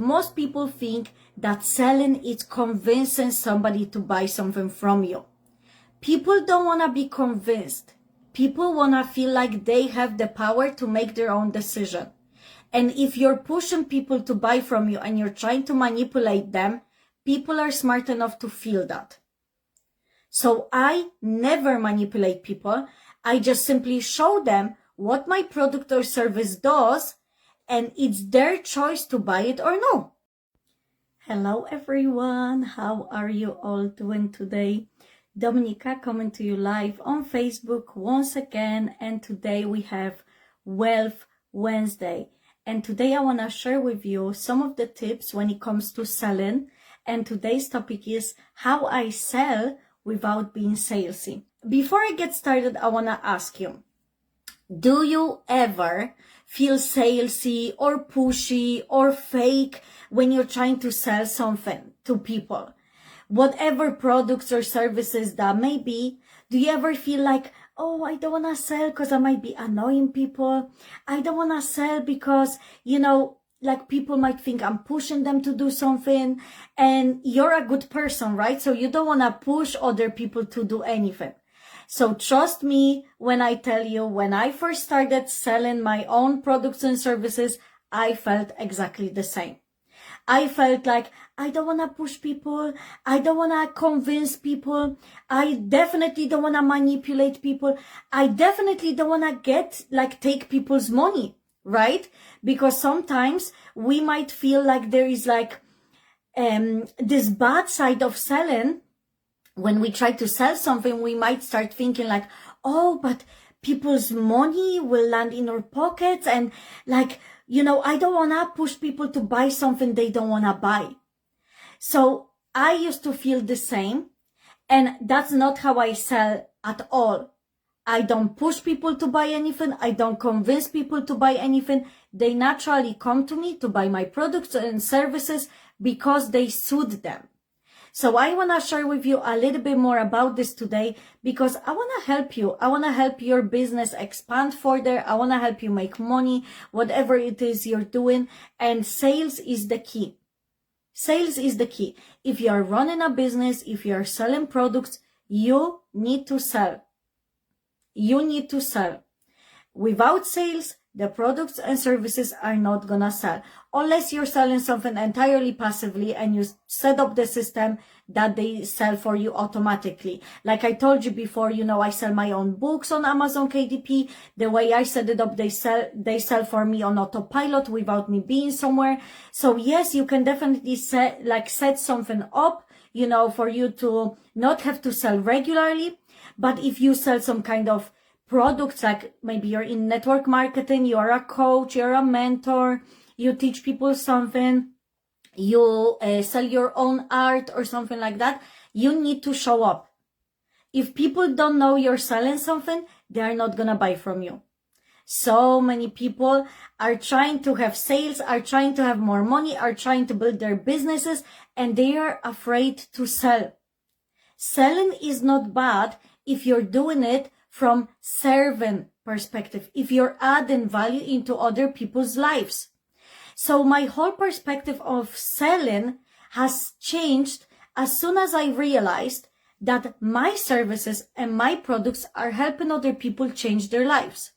Most people think that selling is convincing somebody to buy something from you. People don't want to be convinced. People want to feel like they have the power to make their own decision. And if you're pushing people to buy from you and you're trying to manipulate them, people are smart enough to feel that. So I never manipulate people. I just simply show them what my product or service does, and it's their choice to buy it or no. Hello everyone, how are you all doing today? Dominika coming to you live on Facebook once again, and today we have Wealth Wednesday. And today I want to share with you some of the tips when it comes to selling. And today's topic is how I sell without being salesy. Before I get started, I want to ask you, do you ever feel salesy or pushy or fake when you're trying to sell something to people? Whatever products or services that may be, do you ever feel like, oh, I don't want to sell because I might be annoying people. I don't want to sell because, like people might think I'm pushing them to do something, and you're a good person, right? So you don't want to push other people to do anything. So trust me when I tell you, when I first started selling my own products and services, I felt exactly the same. I felt like I don't want to push people. I don't want to convince people. I definitely don't want to manipulate people. I definitely don't want to take people's money, right? Because sometimes we might feel like there is this bad side of selling. When we try to sell something, we might start thinking like, oh, but people's money will land in our pockets, and I don't want to push people to buy something they don't want to buy. So I used to feel the same, and that's not how I sell at all. I don't push people to buy anything. I don't convince people to buy anything. They naturally come to me to buy my products and services because they suit them. So I want to share with you a little bit more about this today because I want to help you. I want to help your business expand further. I want to help you make money, whatever it is you're doing. And sales is the key. Sales is the key. If you are running a business, if you are selling products, you need to sell. You need to sell. Without sales, the products and services are not gonna sell. Unless you're selling something entirely passively and you set up the system that they sell for you automatically. Like I told you before, I sell my own books on Amazon KDP. The way I set it up, they sell for me on autopilot without me being somewhere. So yes, you can definitely set something up, for you to not have to sell regularly. But if you sell some kind of products, like maybe you're in network marketing, you're a coach, you're a mentor, you teach people something, you sell your own art or something like that, you need to show up. If people don't know you're selling something, they are not gonna buy from you. So many people are trying to have sales, are trying to have more money, are trying to build their businesses, and they are afraid to sell. Selling is not bad if you're doing it from serving perspective, if you're adding value into other people's lives. So my whole perspective of selling has changed as soon as I realized that my services and my products are helping other people change their lives.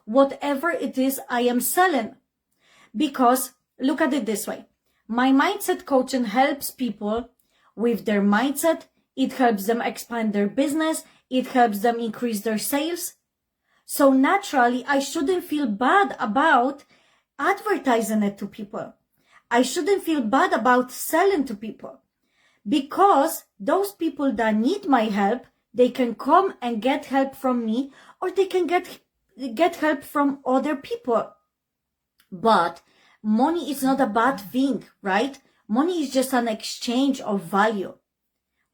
Whatever it is I am selling. Because look at it this way. My mindset coaching helps people with their mindset. It helps them expand their business. It helps them increase their sales. So naturally, I shouldn't feel bad about advertising it to people. I shouldn't feel bad about selling to people. Because those people that need my help, they can come and get help from me, or they can get help from other people. But money is not a bad thing, right? Money is just an exchange of value.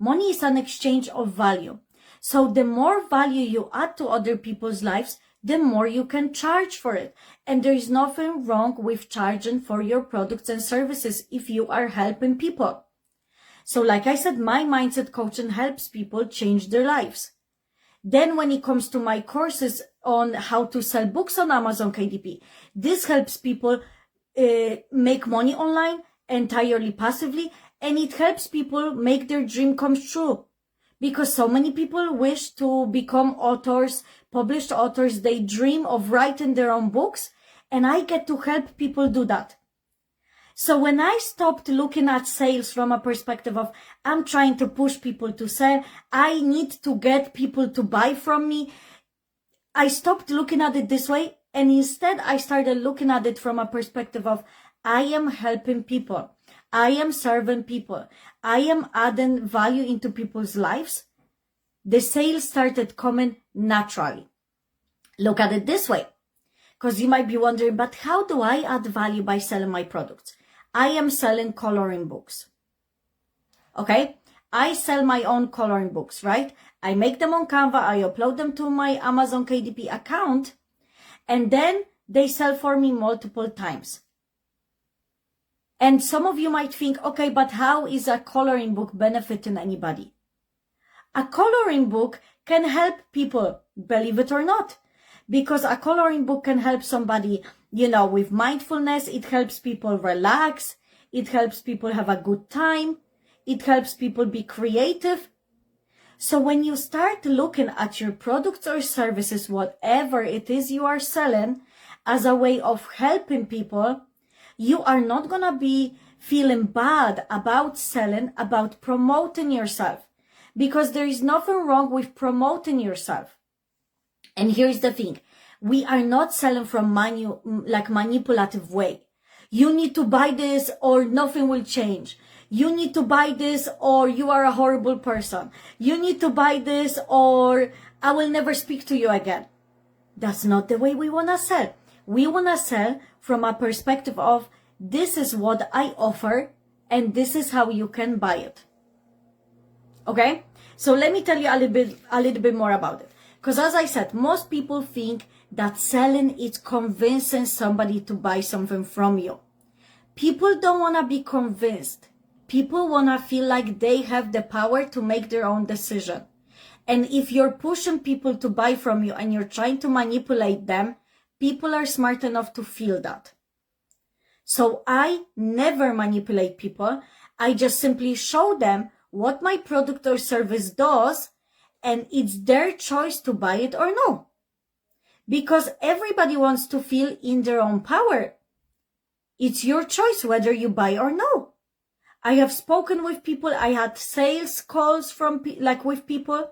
Money is an exchange of value. So the more value you add to other people's lives, the more you can charge for it. And there is nothing wrong with charging for your products and services if you are helping people. So like I said, my mindset coaching helps people change their lives. Then when it comes to my courses on how to sell books on Amazon KDP, this helps people make money online entirely passively, and it helps people make their dream come true. Because so many people wish to become authors, published authors. They dream of writing their own books, and I get to help people do that. So when I stopped looking at sales from a perspective of, I'm trying to push people to sell, I need to get people to buy from me, I stopped looking at it this way, and instead I started looking at it from a perspective of, I am helping people. I am serving people. I am adding value into people's lives. The sales started coming naturally. Look at it this way, because you might be wondering, but how do I add value by selling my products? I am selling coloring books. Okay? I sell my own coloring books, right? I make them on Canva. I upload them to my Amazon KDP account, and then they sell for me multiple times. And some of you might think, okay, but how is a coloring book benefiting anybody? A coloring book can help people, believe it or not, because a coloring book can help somebody, with mindfulness. It helps people relax. It helps people have a good time. It helps people be creative. So when you start looking at your products or services, whatever it is you are selling, as a way of helping people, you are not going to be feeling bad about selling, about promoting yourself, because there is nothing wrong with promoting yourself. And here's the thing. We are not selling from manipulative way. You need to buy this or nothing will change. You need to buy this or you are a horrible person. You need to buy this or I will never speak to you again. That's not the way we want to sell. We want to sell from a perspective of, this is what I offer and this is how you can buy it. Okay? So let me tell you a little bit more about it. Because as I said, most people think that selling is convincing somebody to buy something from you. People don't want to be convinced. People want to feel like they have the power to make their own decision. And if you're pushing people to buy from you and you're trying to manipulate them, people are smart enough to feel that. So I never manipulate people. I just simply show them what my product or service does, and it's their choice to buy it or no. Because everybody wants to feel in their own power. It's your choice whether you buy or no. I have spoken with people. I had sales calls with people,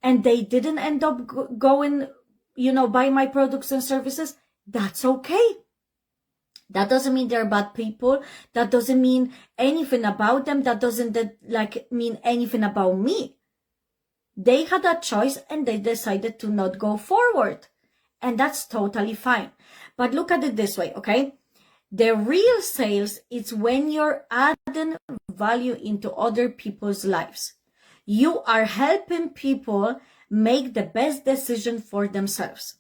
and they didn't end up going, buy my products and services. That's okay. That doesn't mean they're bad people. That doesn't mean anything about them. That doesn't mean anything about me. They had a choice and they decided to not go forward. And that's totally fine. But look at it this way, okay? The real sales is when you're adding value into other people's lives. You are helping people make the best decision for themselves.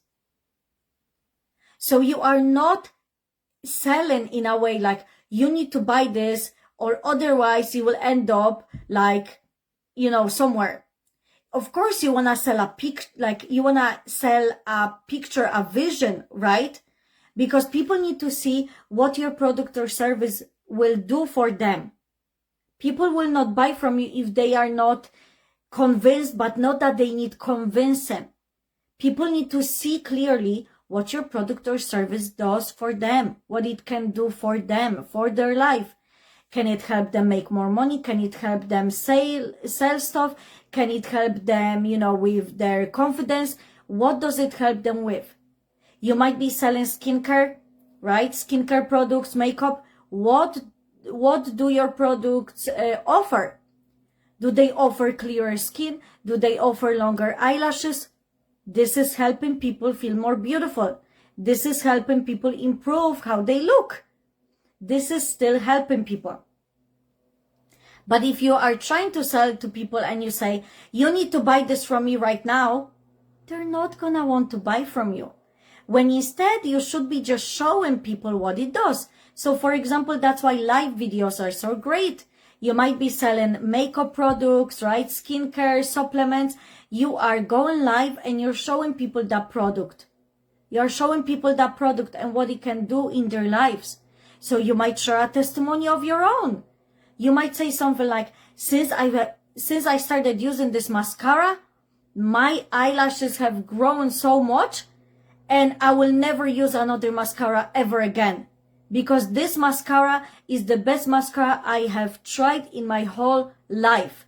So you are not selling in a way like, you need to buy this or otherwise you will end up somewhere. Of course, you want to sell a picture, a vision, right? Because people need to see what your product or service will do for them. People will not buy from you if they are not convinced, but not that they need convincing. People need to see clearly what your product or service does for them, what it can do for them, for their life. Can it help them make more money? Can it help them sell stuff? Can it help them, with their confidence? What does it help them with? You might be selling skincare, right? Skincare products, makeup. What do your products offer? Do they offer clearer skin? Do they offer longer eyelashes? This is helping people feel more beautiful. This is helping people improve how they look. This is still helping people. But if you are trying to sell to people and you say, you need to buy this from me right now, they're not gonna want to buy from you. When instead you should be just showing people what it does. So for example, that's why live videos are so great. You might be selling makeup products, right? Skincare, supplements. You are going live and you're showing people that product. You're showing people that product and what it can do in their lives. So you might share a testimony of your own. You might say something like, since I started using this mascara, my eyelashes have grown so much, and I will never use another mascara ever again, because this mascara is the best mascara I have tried in my whole life.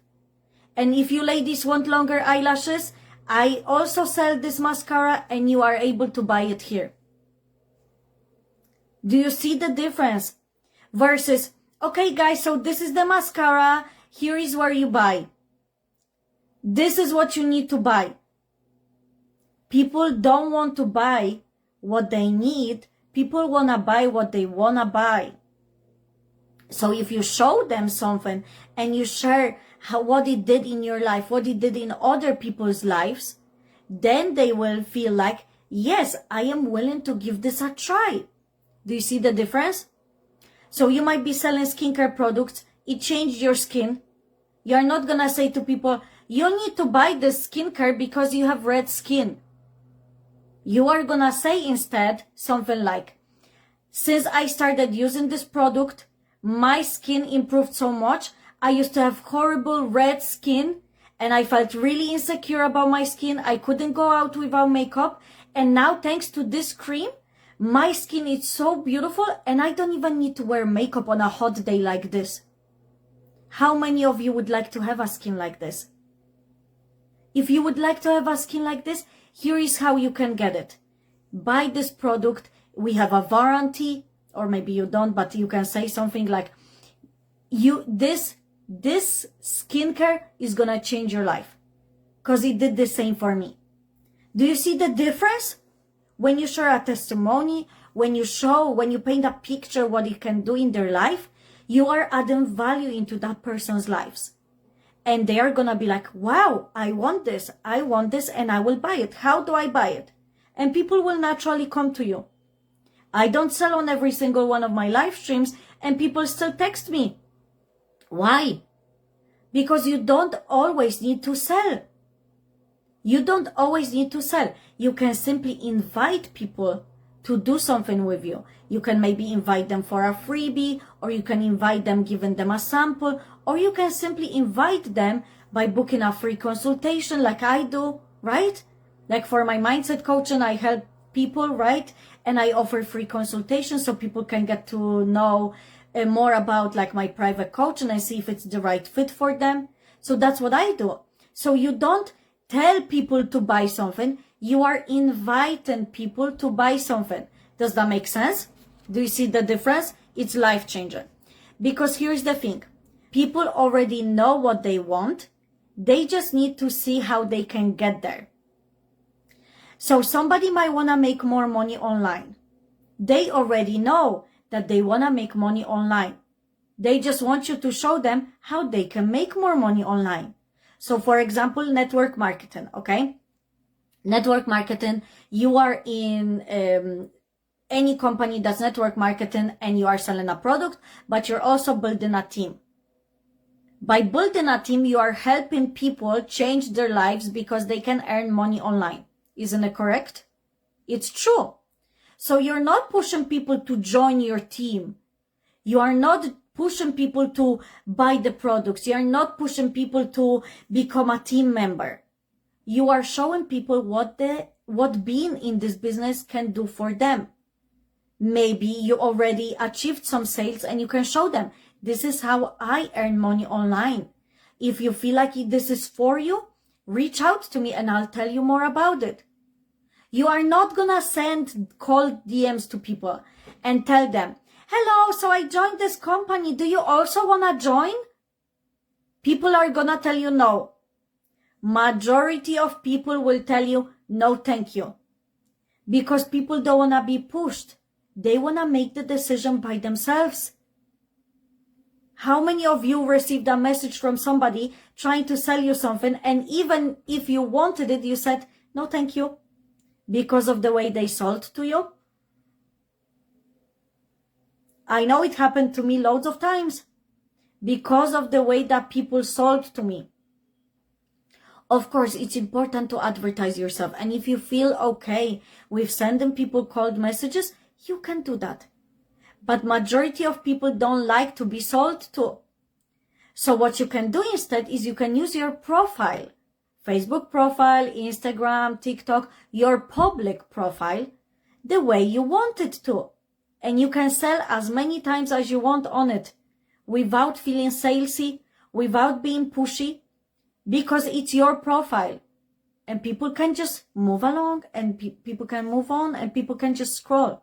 And if you ladies want longer eyelashes, I also sell this mascara and you are able to buy it here. Do you see the difference? Versus, okay guys, so this is the mascara, here is where you buy. This is what you need to buy. People don't want to buy what they need. People want to buy what they want to buy. So if you show them something and you share what it did in your life, what it did in other people's lives, then they will feel like, yes, I am willing to give this a try. Do you see the difference? So you might be selling skincare products. It changed your skin. You're not going to say to people, you need to buy this skincare because you have red skin. You are going to say instead something like, since I started using this product, my skin improved so much. I used to have horrible red skin and I felt really insecure about my skin. I couldn't go out without makeup. And now thanks to this cream, my skin is so beautiful and I don't even need to wear makeup on a hot day like this. How many of you would like to have a skin like this? If you would like to have a skin like this, here is how you can get it. Buy this product. We have a warranty, or maybe you don't, but you can say something like, this skincare is gonna change your life, because it did the same for me. Do you see the difference? When you share a testimony, when you paint a picture what it can do in their life, you are adding value into that person's lives. And they are gonna be like, wow, I want this, and I will buy it. How do I buy it? And people will naturally come to you. I don't sell on every single one of my live streams, and people still text me. Why? Because you don't always need to sell. You don't always need to sell. You can simply invite people to do something with you. You can maybe invite them for a freebie, or you can invite them giving them a sample, or you can simply invite them by booking a free consultation like I do, right? Like for my mindset coaching, I help people, right? And I offer free consultations so people can get to know more about like my private coaching and see if it's the right fit for them. So that's what I do. So you don't tell people to buy something. You are inviting people to buy something. Does that make sense? Do you see the difference? It's life-changing. Because here's the thing. People already know what they want. They just need to see how they can get there. So somebody might want to make more money online. They already know that they want to make money online. They just want you to show them how they can make more money online. So for example, network marketing, okay? Network marketing, you are in any company that's network marketing and you are selling a product, but you're also building a team. By building a team, you are helping people change their lives because they can earn money online. Isn't it correct? It's true. So you're not pushing people to join your team. You are not pushing people to buy the products. You are not pushing people to become a team member. You are showing people what being in this business can do for them. Maybe you already achieved some sales and you can show them, this is how I earn money online. If you feel like this is for you, reach out to me and I'll tell you more about it. You are not gonna send cold DMs to people and tell them, hello, so I joined this company. Do you also wanna join? People are gonna tell you no. Majority of people will tell you, no, thank you. Because people don't wanna be pushed. They wanna make the decision by themselves. How many of you received a message from somebody trying to sell you something, and even if you wanted it, you said, no, thank you, because of the way they sold to you? I know it happened to me loads of times because of the way that people sold to me. Of course, it's important to advertise yourself. And if you feel okay with sending people cold messages, you can do that. But majority of people don't like to be sold to. So what you can do instead is you can use your profile, Facebook profile, Instagram, TikTok, your public profile, the way you want it to. And you can sell as many times as you want on it without feeling salesy, without being pushy, because it's your profile. And people can just move along, and people can move on, and people can just scroll.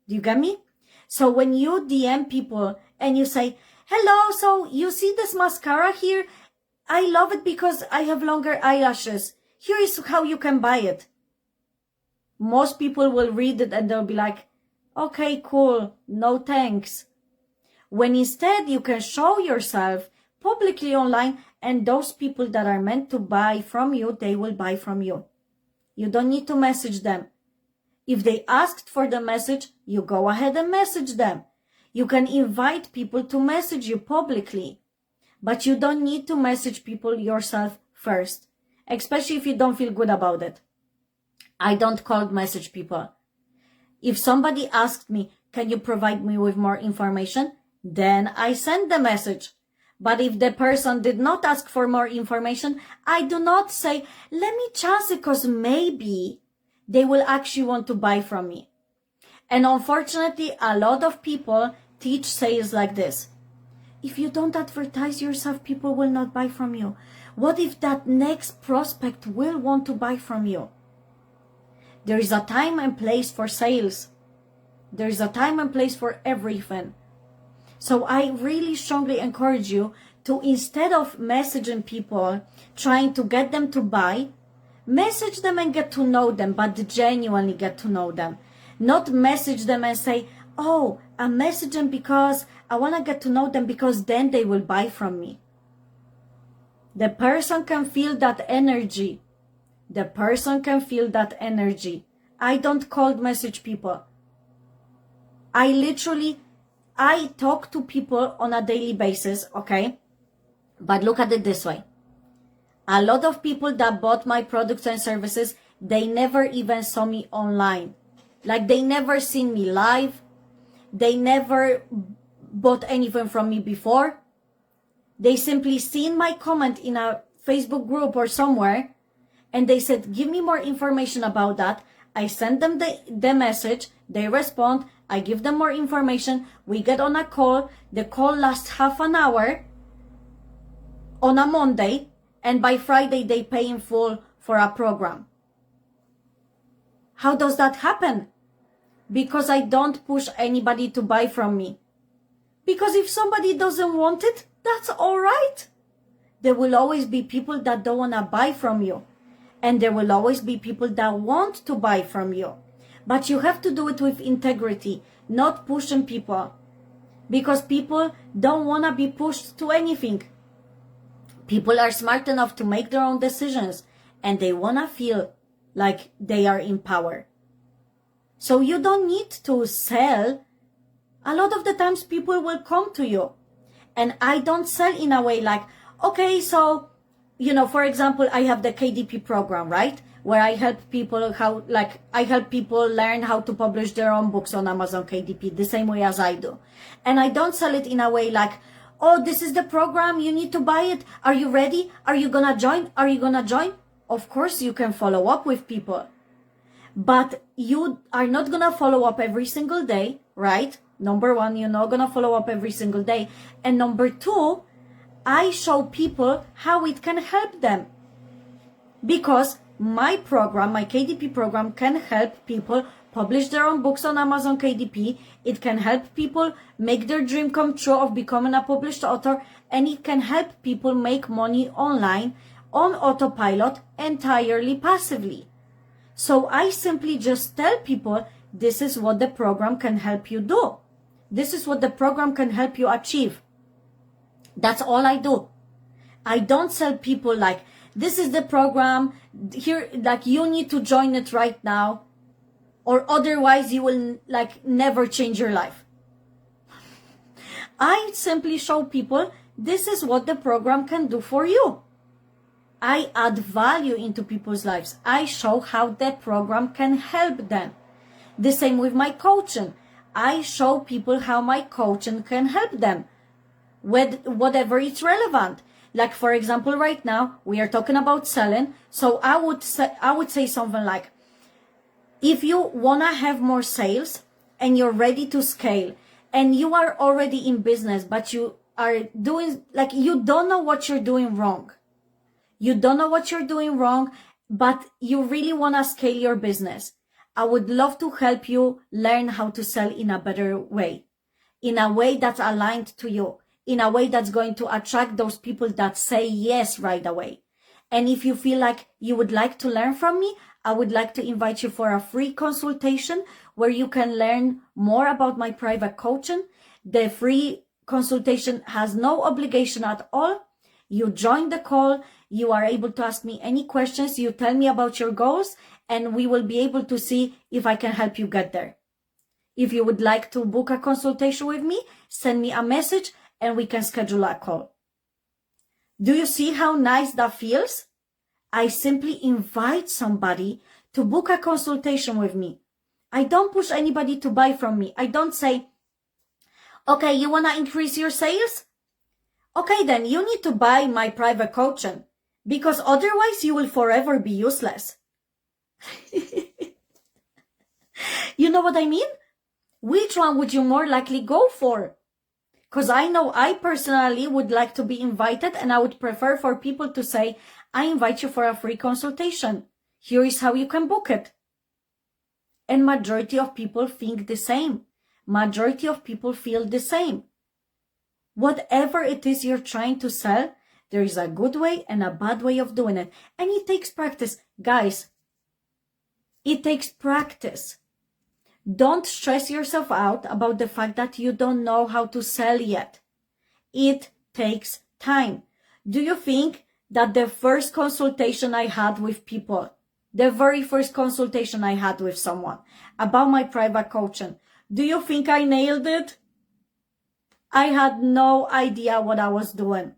Do you get me? So when you DM people and you say, hello, so you see this mascara here? I love it because I have longer eyelashes. Here is how you can buy it. Most people will read it and they'll be like, okay, cool, no thanks. When instead you can show yourself publicly online, and those people that are meant to buy from you, they will buy from you. You don't need to message them. If they asked for the message, you go ahead and message them. You can invite people to message you publicly, but you don't need to message people yourself first, especially if you don't feel good about it. I don't cold message people. If somebody asked me, can you provide me with more information? Then I send the message. But if the person did not ask for more information, I do not say, let me chance it because maybe they will actually want to buy from me. And unfortunately, a lot of people teach sales like this. If you don't advertise yourself, people will not buy from you. What if that next prospect will want to buy from you? There is a time and place for sales. There is a time and place for everything. So I really strongly encourage you to, instead of messaging people, trying to get them to buy, message them and get to know them, but genuinely get to know them. Not message them and say, oh, I'm messaging because I want to get to know them because then they will buy from me. The person can feel that energy. The person can feel that energy. I don't cold message people. I talk to people on a daily basis, okay? But look at it this way. A lot of people that bought my products and services, they never even saw me online. Like they never seen me live. They never bought anything from me before. They simply seen my comment in a Facebook group or somewhere, and they said, give me more information about that. I send them the message, they respond, I give them more information, we get on a call, the call lasts half an hour on a Monday, and by Friday they pay in full for a program. How does that happen? Because I don't push anybody to buy from me. Because if somebody doesn't want it, that's all right. There will always be people that don't want to buy from you. And there will always be people that want to buy from you. But you have to do it with integrity, not pushing people. Because people don't want to be pushed to anything. People are smart enough to make their own decisions. And they want to feel like they are in power. So you don't need to sell. A lot of the times people will come to you. And I don't sell in a way like, okay, so, for example, I have the KDP program, right? Where I help people learn how to publish their own books on Amazon KDP, the same way as I do. And I don't sell it in a way like, oh, this is the program, you need to buy it. Are you ready? Are you gonna join? Are you gonna join? Of course you can follow up with people. But you are not gonna follow up every single day, right? Number one, you're not gonna follow up every single day. And number two, I show people how it can help them. Because my program, my KDP program, can help people publish their own books on Amazon KDP. It can help people make their dream come true of becoming a published author. And it can help people make money online on autopilot entirely passively. So I simply just tell people, this is what the program can help you do. This is what the program can help you achieve. That's all I do. I don't sell people like, this is the program, here, like you need to join it right now, or otherwise you will never change your life. I simply show people, this is what the program can do for you. I add value into people's lives. I show how that program can help them. The same with my coaching. I show people how my coaching can help them with whatever is relevant. Like, for example, right now we are talking about selling. So I would say something like, if you want to have more sales and you're ready to scale and you are already in business, but you are doing, like, you don't know what you're doing wrong. You don't know what you're doing wrong, but you really want to scale your business. I would love to help you learn how to sell in a better way, in a way that's aligned to you, in a way that's going to attract those people that say yes right away. And if you feel like you would like to learn from me, I would like to invite you for a free consultation where you can learn more about my private coaching. The free consultation has no obligation at all. You join the call, you are able to ask me any questions, you tell me about your goals, and we will be able to see if I can help you get there. If you would like to book a consultation with me, send me a message and we can schedule a call. Do you see how nice that feels? I simply invite somebody to book a consultation with me. I don't push anybody to buy from me. I don't say, okay, you want to increase your sales? Okay, then you need to buy my private coaching, because otherwise you will forever be useless. You know what I mean? Which one would you more likely go for? Because I know I personally would like to be invited, and I would prefer for people to say, I invite you for a free consultation. Here is how you can book it. And majority of people think the same. Majority of people feel the same. Whatever it is you're trying to sell, there is a good way and a bad way of doing it. And it takes practice. Guys, it takes practice. Don't stress yourself out about the fact that you don't know how to sell yet. It takes time. Do you think that the first consultation I had with people, the very first consultation I had with someone about my private coaching, do you think I nailed it? I had no idea what I was doing.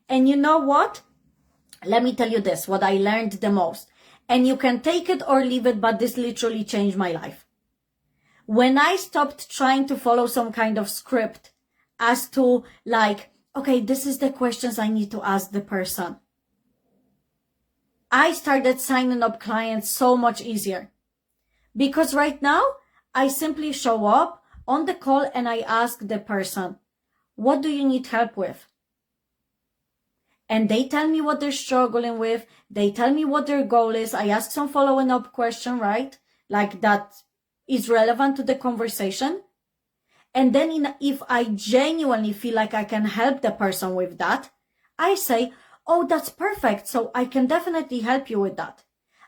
And you know what? Let me tell you this, what I learned the most. And you can take it or leave it, but this literally changed my life. When I stopped trying to follow some kind of script as to, like, okay, this is the questions I need to ask the person, I started signing up clients so much easier. Because right now, I simply show up on the call and I ask the person, what do you need help with? And they tell me what they're struggling with. They tell me what their goal is. I ask some following up question, right? Like that is relevant to the conversation. And then if I genuinely feel like I can help the person with that, I say, oh, that's perfect. So I can definitely help you with that.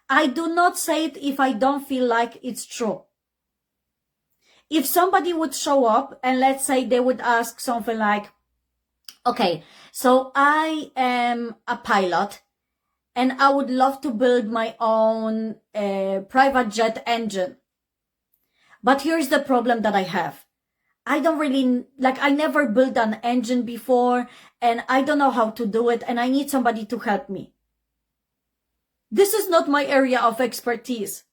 I do not say it if I don't feel like it's true. If somebody would show up and let's say they would ask something like, okay, so I am a pilot and I would love to build my own private jet engine. But here's the problem that I have. I don't really, I never built an engine before and I don't know how to do it and I need somebody to help me. This is not my area of expertise.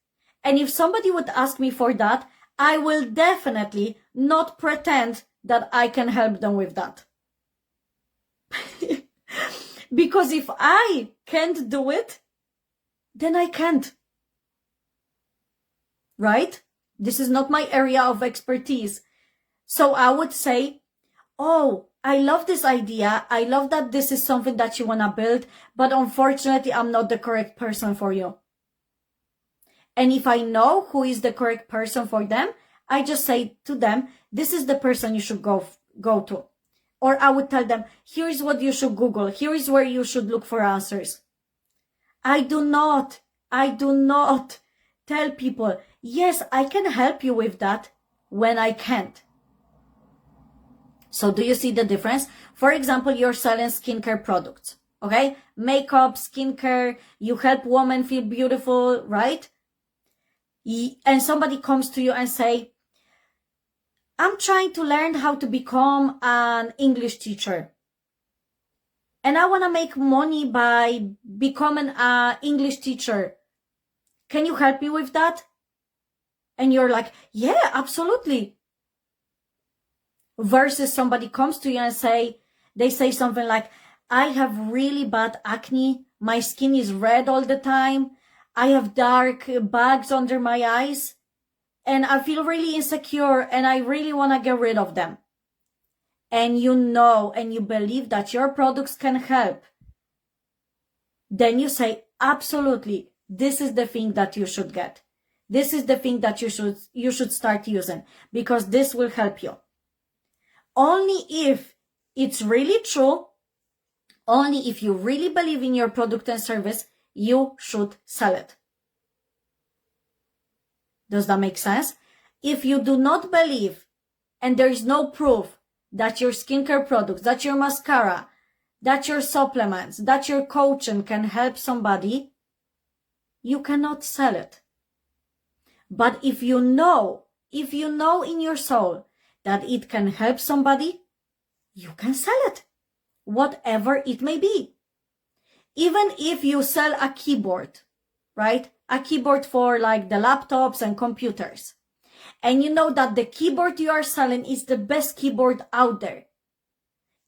And if somebody would ask me for that, I will definitely not pretend that I can help them with that. Because if I can't do it, then I can't. Right? This is not my area of expertise. So I would say, oh, I love this idea. I love that this is something that you want to build, but unfortunately, I'm not the correct person for you. And if I know who is the correct person for them, I just say to them, this is the person you should go to. Or I would tell them, here's what you should Google. Here is where you should look for answers. I do not tell people, yes, I can help you with that when I can't. So do you see the difference? For example, you're selling skincare products, okay? Makeup, skincare, you help women feel beautiful, right? And somebody comes to you and say, I'm trying to learn how to become an English teacher. And I want to make money by becoming an English teacher. Can you help me with that? And you're like, yeah, absolutely. versus somebody comes to you and they say something like, I have really bad acne. My skin is red all the time. I have dark bags under my eyes and I feel really insecure and I really want to get rid of them. And you know, and you believe that your products can help. Then you say, absolutely, this is the thing that you should get. This is the thing that you should start using because this will help you. Only if it's really true, only if you really believe in your product and service, you should sell it. Does that make sense? If you do not believe and there is no proof that your skincare products, that your mascara, that your supplements, that your coaching can help somebody, you cannot sell it. But if you know in your soul that it can help somebody, you can sell it, whatever it may be. Even if you sell a keyboard, right? A keyboard for like the laptops and computers. And you know that the keyboard you are selling is the best keyboard out there.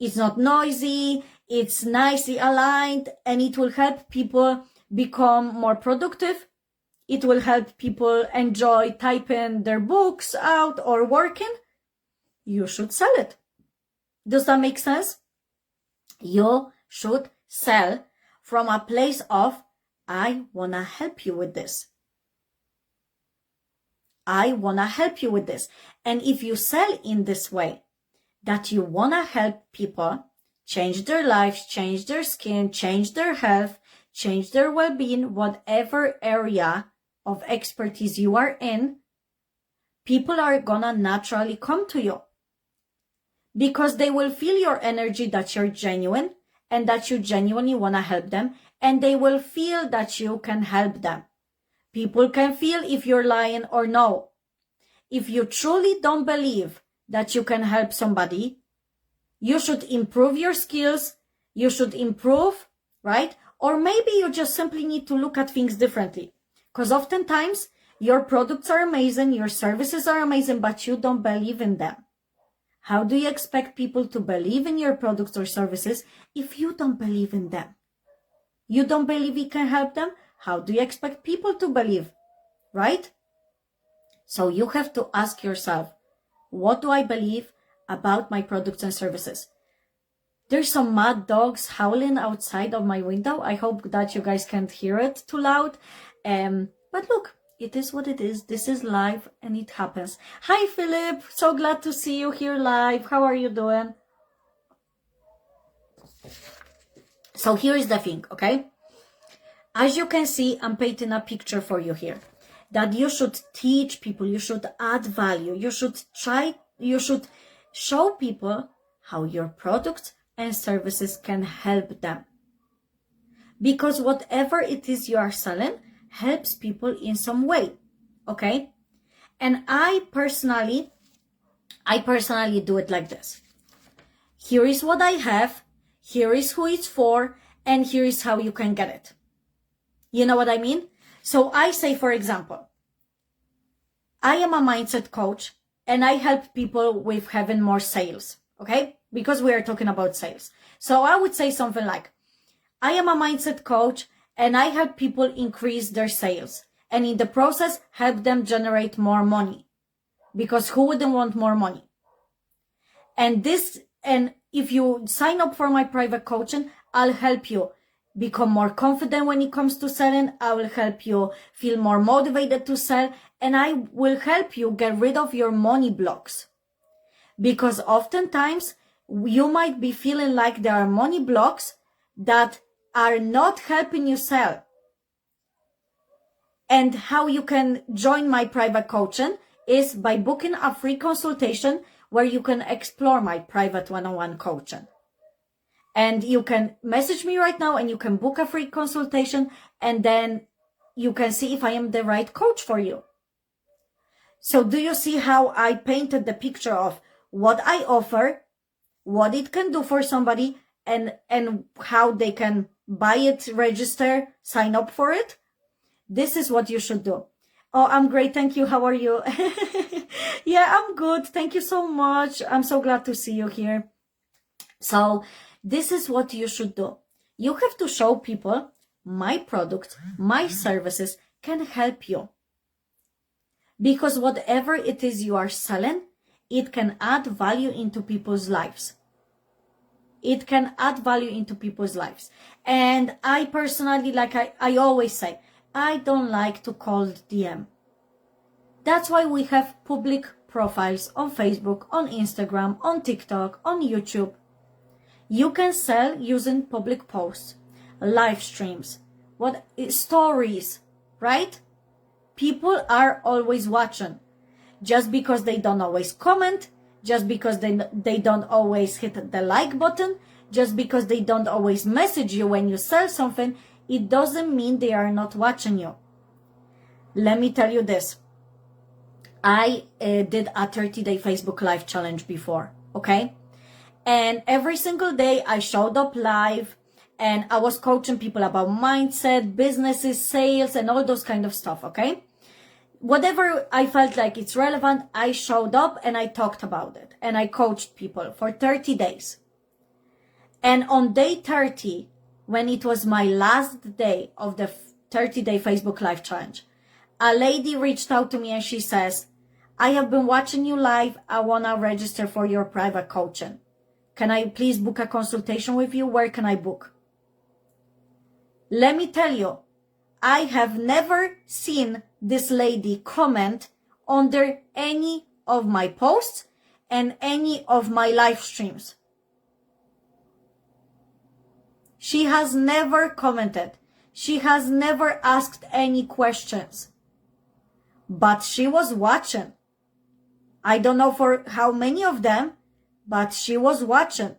It's not noisy, it's nicely aligned, and it will help people become more productive. It will help people enjoy typing their books out or working. You should sell it. Does that make sense? You should sell from a place of, I want to help you with this. I want to help you with this. And if you sell in this way, that you want to help people change their lives, change their skin, change their health, change their well-being, whatever area of expertise you are in, people are gonna naturally come to you. Because they will feel your energy that you're genuine and that you genuinely want to help them, and they will feel that you can help them. People can feel if you're lying or no. If you truly don't believe that you can help somebody, you should improve your skills, you should improve, right? Or maybe you just simply need to look at things differently. Because oftentimes your products are amazing, your services are amazing, but you don't believe in them. How do you expect people to believe in your products or services if you don't believe in them? You don't believe it can help them? How do you expect people to believe? Right? So you have to ask yourself, what do I believe about my products and services? There's some mad dogs howling outside of my window. I hope that you guys can't hear it too loud. But look, it is what it is. This is live and it happens. Hi, Philip. So glad to see you here live. How are you doing? So here is the thing, okay? As you can see, I'm painting a picture for you here. That you should teach people, you should add value, you should show people how your products and services can help them. Because whatever it is you are selling helps people in some way, okay? And I personally do it like this. Here is what I have, here is who it's for, and here is how you can get it. You know what I mean? So I say, for example, I am a mindset coach and I help people with having more sales, okay? Because we are talking about sales. So I would say something like, I am a mindset coach and I help people increase their sales and in the process help them generate more money. Because who wouldn't want more money? And if you sign up for my private coaching, I'll help you become more confident when it comes to selling. I will help you feel more motivated to sell, and I will help you get rid of your money blocks. Because oftentimes you might be feeling like there are money blocks that are not helping you sell. And how you can join my private coaching is by booking a free consultation where you can explore my private one-on-one coaching. And you can message me right now and you can book a free consultation and then you can see if I am the right coach for you. So do you see how I painted the picture of what I offer, what it can do for somebody, and how they can buy it, register, sign up for it? This is what you should do. Oh, I'm great. Thank you. How are you? Yeah, I'm good. Thank you so much. I'm so glad to see you here. So this is what you should do. You have to show people my product, my services can help you. Because whatever it is you are selling, it can add value into people's lives. It can add value into people's lives. And I personally, like I always say, I don't like to cold DM. That's why we have public profiles on Facebook, on Instagram, on TikTok, on YouTube. You can sell using public posts, live streams, stories, right? People are always watching. Just because they don't always comment, just because they don't always hit the like button, just because they don't always message you when you sell something, it doesn't mean they are not watching you. Let me tell you this. I did a 30-day Facebook Live challenge before, okay? And every single day I showed up live and I was coaching people about mindset, businesses, sales, and all those kind of stuff, okay? Whatever I felt like it's relevant, I showed up and I talked about it. And I coached people for 30 days. And on day 30, when it was my last day of the 30-day Facebook Live challenge, a lady reached out to me and she says, I have been watching you live. I want to register for your private coaching. Can I please book a consultation with you? Where can I book? Let me tell you, I have never seen this lady comment under any of my posts and any of my live streams. She has never commented. She has never asked any questions. But she was watching. I don't know for how many of them, but she was watching.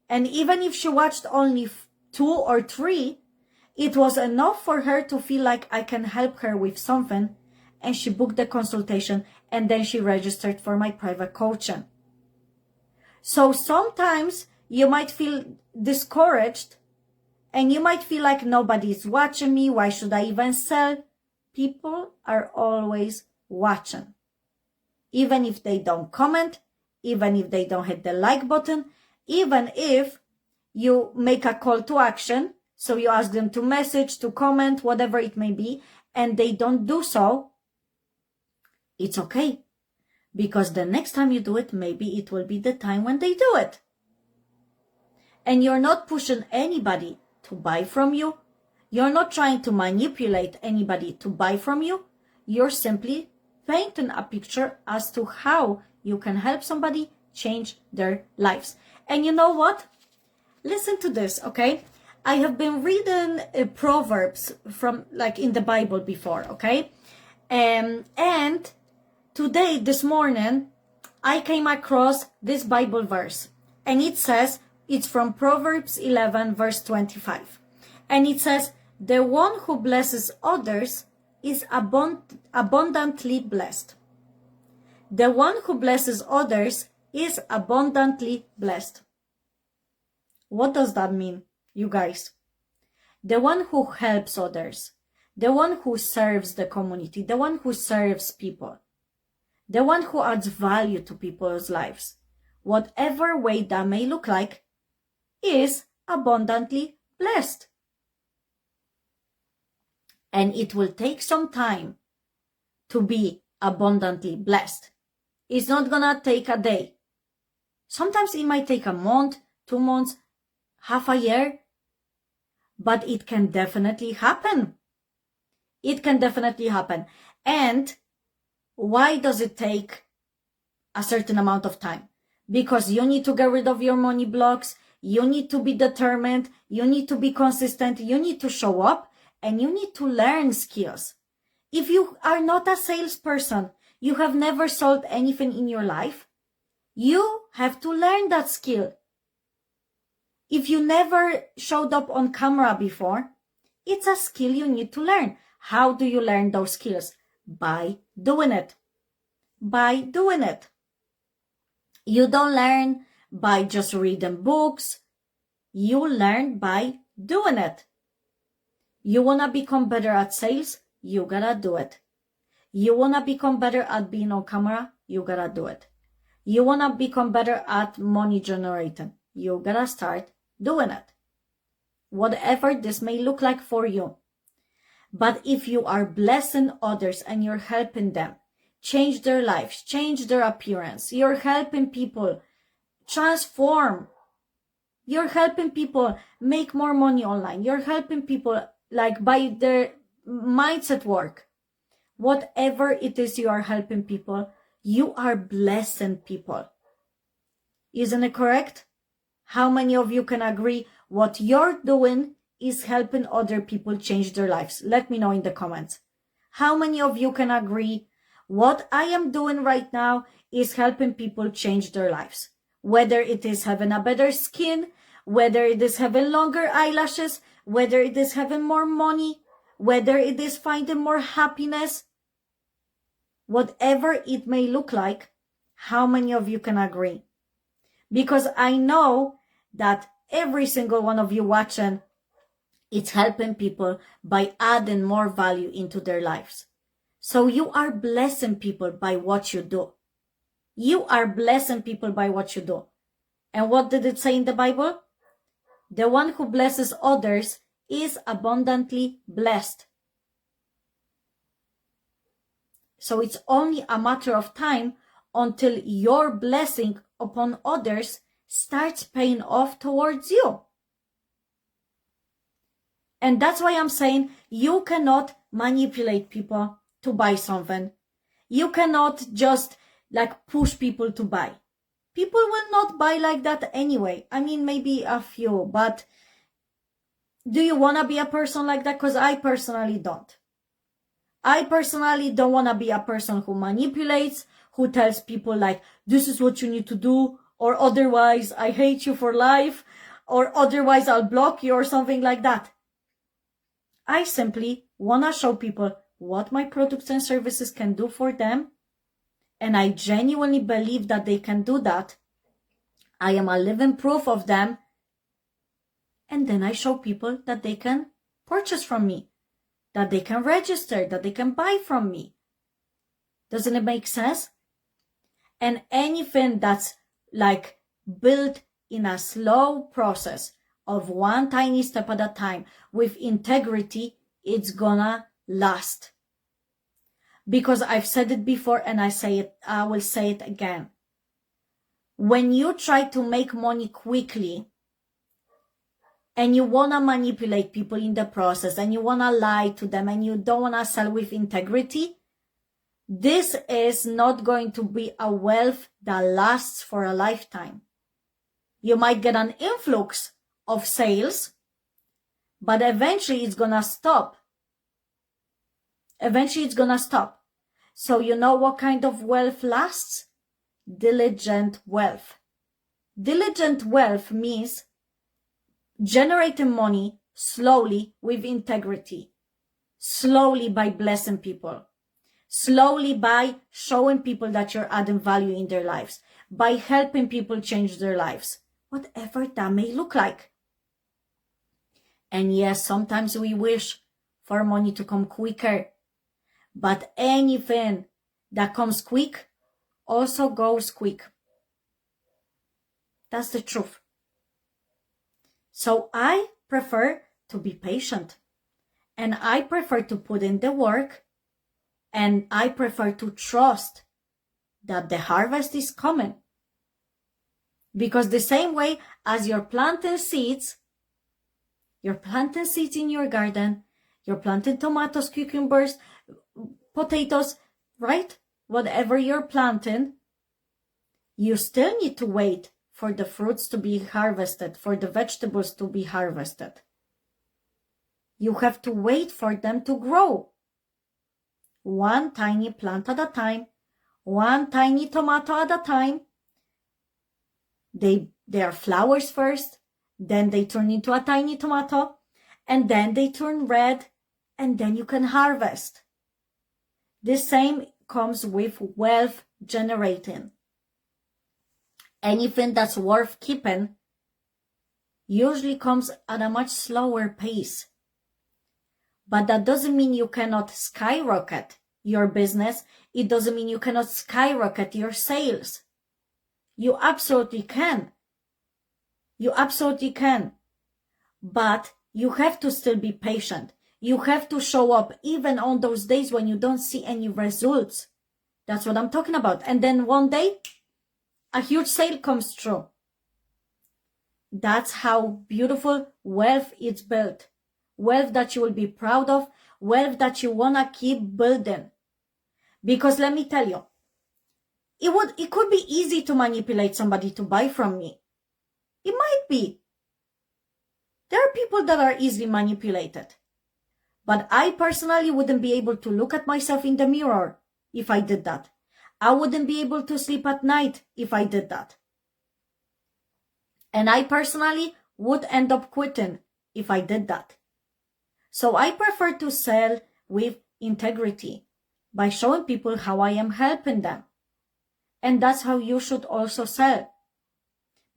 And even if she watched only 2 or 3, it was enough for her to feel like I can help her with something. And she booked the consultation and then she registered for my private coaching. So sometimes you might feel discouraged and you might feel like nobody's watching me. Why should I even sell? People are always watching. Even if they don't comment, even if they don't hit the like button, even if you make a call to action, so you ask them to message, to comment, whatever it may be, and they don't do so, it's okay. Because the next time you do it, maybe it will be the time when they do it. And you're not pushing anybody to buy from you. You're not trying to manipulate anybody to buy from you. You're simply painting a picture as to how you can help somebody change their lives. And you know what? Listen to this, okay? I have been reading Proverbs from like in the Bible before, okay? And today, this morning, I came across this Bible verse. And it says, it's from Proverbs 11, verse 25. And it says, the one who blesses others is abundantly blessed. The one who blesses others is abundantly blessed. What does that mean, you guys? The one who helps others, the one who serves the community, the one who serves people, the one who adds value to people's lives, whatever way that may look like, is abundantly blessed. And it will take some time to be abundantly blessed. It's not gonna take a day. Sometimes it might take a month, 2 months, half a year, but it can definitely happen. It can definitely happen. And why does it take a certain amount of time? Because you need to get rid of your money blocks. You need to be determined. You need to be consistent. You need to show up and you need to learn skills. If you are not a salesperson, you have never sold anything in your life, you have to learn that skill. If you never showed up on camera before, it's a skill you need to learn. How do you learn those skills? By doing it. By doing it. You don't learn by just reading books. You learn by doing it. You want to become better at sales? You gotta do it. You want to become better at being on camera? You gotta do it. You want to become better at money generating? You gotta start doing it. Whatever this may look like for you. But if you are blessing others and you're helping them change their lives, change their appearance, you're helping people transform, you're helping people make more money online, you're helping people like by their mindset work, whatever it is you are helping people, you are blessing people. Isn't it correct? How many of you can agree what you're doing is helping other people change their lives? Let me know in the comments. How many of you can agree what I am doing right now is helping people change their lives? Whether it is having a better skin, whether it is having longer eyelashes, whether it is having more money, whether it is finding more happiness, whatever it may look like, how many of you can agree? Because I know that every single one of you watching, it's helping people by adding more value into their lives. So you are blessing people by what you do. You are blessing people by what you do. And what did it say in the Bible? The one who blesses others is abundantly blessed. So it's only a matter of time until your blessing upon others starts paying off towards you. And that's why I'm saying you cannot manipulate people to buy something. You cannot just like push people to buy. People will not buy like that anyway. I mean, maybe a few, but do you want to be a person like that? Because I personally don't. I personally don't want to be a person who manipulates, who tells people like, this is what you need to do, or otherwise I hate you for life, or otherwise I'll block you or something like that. I simply want to show people what my products and services can do for them. And I genuinely believe that they can do that. I am a living proof of them. And then I show people that they can purchase from me, that they can register, that they can buy from me. Doesn't it make sense? And anything that's like built in a slow process of one tiny step at a time with integrity, it's gonna last. Because I've said it before and I will say it again. When you try to make money quickly and you want to manipulate people in the process and you want to lie to them and you don't want to sell with integrity, this is not going to be a wealth that lasts for a lifetime. You might get an influx of sales, but eventually it's going to stop. Eventually it's going to stop. So you know what kind of wealth lasts? Diligent wealth. Diligent wealth means generating money slowly with integrity, slowly by blessing people, slowly by showing people that you're adding value in their lives, by helping people change their lives, whatever that may look like. And yes, sometimes we wish for money to come quicker, but anything that comes quick also goes quick. That's the truth. So I prefer to be patient, and I prefer to put in the work, and I prefer to trust that the harvest is coming. Because the same way as you're planting seeds in your garden, you're planting tomatoes, cucumbers, potatoes, right? Whatever you're planting, you still need to wait for the fruits to be harvested, for the vegetables to be harvested. You have to wait for them to grow. One tiny plant at a time, one tiny tomato at a time. They are flowers first, then they turn into a tiny tomato, and then they turn red, and then you can harvest. The same comes with wealth generating. Anything that's worth keeping usually comes at a much slower pace. But that doesn't mean you cannot skyrocket your business, it doesn't mean you cannot skyrocket your sales. You absolutely can. You absolutely can. But you have to still be patient. You have to show up even on those days when you don't see any results. That's what I'm talking about. And then one day, a huge sale comes through. That's how beautiful wealth is built. Wealth that you will be proud of, wealth that you want to keep building. Because let me tell you, it could be easy to manipulate somebody to buy from me. It might be. There are people that are easily manipulated. But I personally wouldn't be able to look at myself in the mirror if I did that. I wouldn't be able to sleep at night if I did that. And I personally would end up quitting if I did that. So I prefer to sell with integrity by showing people how I am helping them. And that's how you should also sell.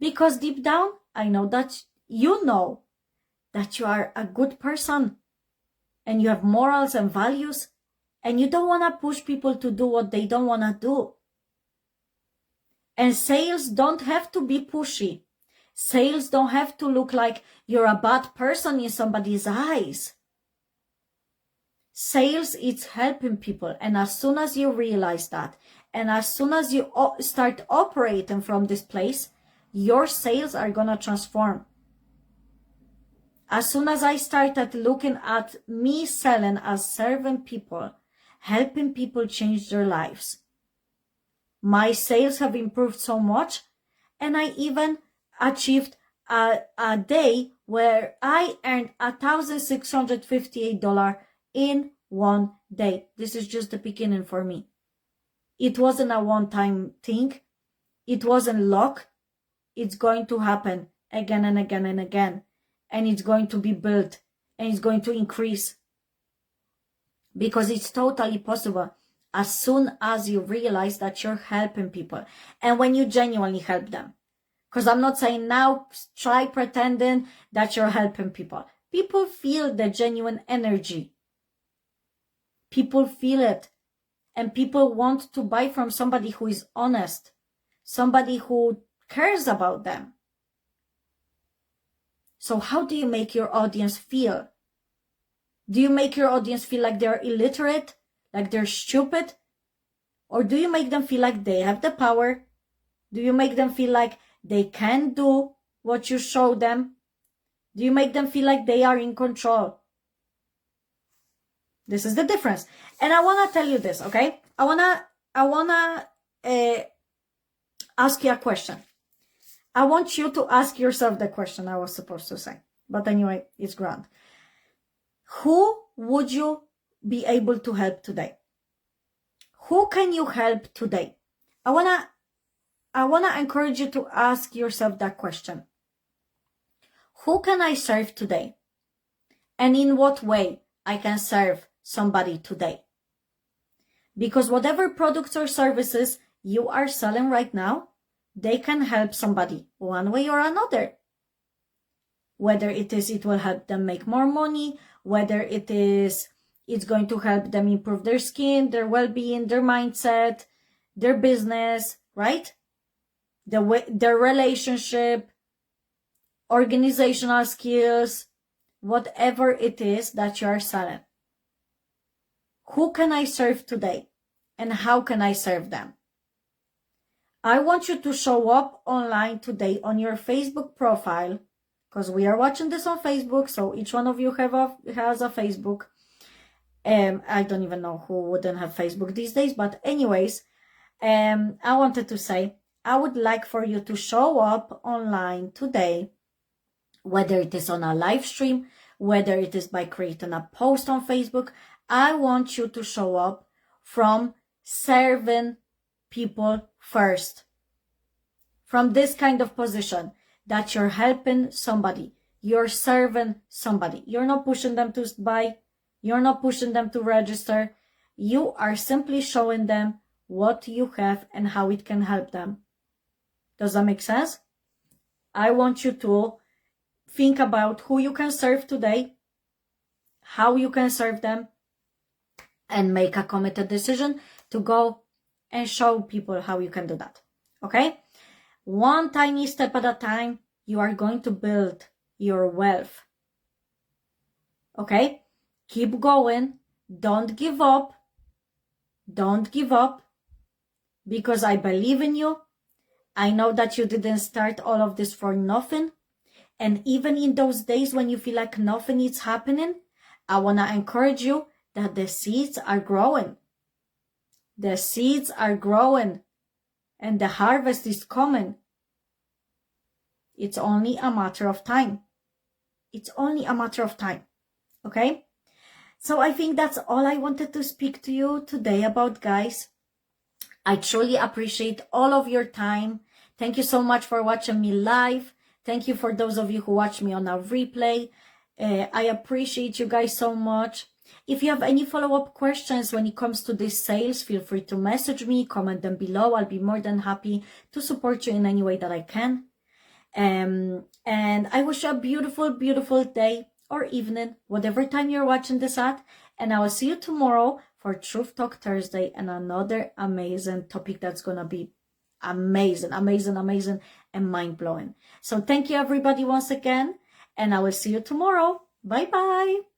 Because deep down, I know that you know that you are a good person and you have morals and values and you don't want to push people to do what they don't want to do. And sales don't have to be pushy. Sales don't have to look like you're a bad person in somebody's eyes. Sales is helping people. And as soon as you realize that, and as soon as you start operating from this place, your sales are going to transform. As soon as I started looking at me selling as serving people, helping people change their lives, my sales have improved so much, and I even achieved a day where I earned $1,658 in one day. This is just the beginning for me. It wasn't a one-time thing. It wasn't luck. It's going to happen again and again and again. And it's going to be built. And it's going to increase. Because it's totally possible. As soon as you realize that you're helping people. And when you genuinely help them. Because I'm not saying now try pretending that you're helping people. People feel the genuine energy. People feel it. And people want to buy from somebody who is honest. Somebody who cares about them. So how do you make your audience feel? Do you make your audience feel like they're illiterate? Like they're stupid? Or do you make them feel like they have the power? Do you make them feel like they can do what you show them? Do you make them feel like they are in control? This is the difference. And I want to tell you this, okay? I want to ask you a question. I want you to ask yourself the question I was supposed to say. But anyway, it's grand. Who would you be able to help today? Who can you help today? I want to encourage you to ask yourself that question. Who can I serve today? And in what way I can serve somebody today? Because whatever products or services you are selling right now, they can help somebody one way or another. Whether it will help them make more money, whether it's going to help them improve their skin, their well-being, their mindset, their business, right? Their relationship, organizational skills, whatever it is that you are selling. Who can I serve today? And how can I serve them? I want you to show up online today on your Facebook profile, because we are watching this on Facebook, so each one of you has a Facebook. I don't even know who wouldn't have Facebook these days, but anyways, I wanted to say, I would like for you to show up online today, whether it is on a live stream, whether it is by creating a post on Facebook. I want you to show up from serving people first. From this kind of position that you're helping somebody, you're serving somebody. You're not pushing them to buy. You're not pushing them to register. You are simply showing them what you have and how it can help them. Does that make sense? I want you to think about who you can serve today, how you can serve them, and make a committed decision to go and show people how you can do that. Okay? One tiny step at a time, you are going to build your wealth. Okay? Keep going. Don't give up. Don't give up, because I believe in you. I know that you didn't start all of this for nothing. And even in those days when you feel like nothing is happening, I want to encourage you that the seeds are growing. The seeds are growing and the harvest is coming. It's only a matter of time. It's only a matter of time. Okay? So I think that's all I wanted to speak to you today about, guys. I truly appreciate all of your time. Thank you so much for watching me live. Thank you for those of you who watch me on a replay. I appreciate you guys so much. If you have any follow-up questions when it comes to these sales, feel free to message me, comment them below. I'll be more than happy to support you in any way that I can. And I wish you a beautiful, beautiful day or evening, whatever time you're watching this at. And I will see you tomorrow for Truth Talk Thursday and another amazing topic that's going to be amazing, amazing, amazing, and mind-blowing. So thank you, everybody, once again. And I will see you tomorrow. Bye-bye.